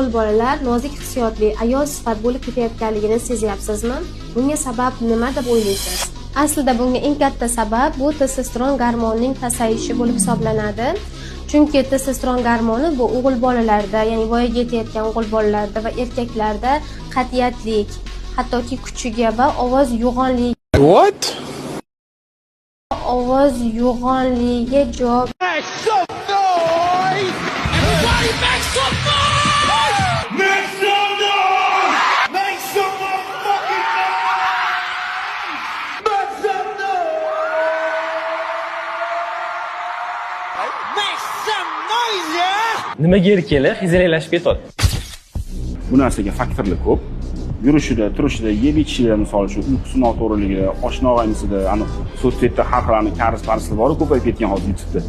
o'g'il bolalar nozik hissiyotli ayol sifat bo'lib ketayotganligini sezyapsizmi? Bunga sabab nima deb o'ylaysiz? Aslida bunga eng katta sabab bu testosteron gormonining pasayishi bo'lib hisoblanadi. Chunki testosteron gormoni bu o'g'il bolalarda, ya'ni voyaga yetayotgan o'g'il bolalarda va erkaklarda qat'iyatlik, hattoki kuchiga va ovoz yo'g'onligiga javob Nimaga erkaklar hizalaylashib ketadi? Bu narsaga faktorlar ko'p. Yurishida, turishida, yeb ichishida, misol uchun uyqusi noto'g'riligida, oshna og'aynisida, so'zsetda har xil kariz-parizlar bor, ko'payib ketgan hozir YouTube'da.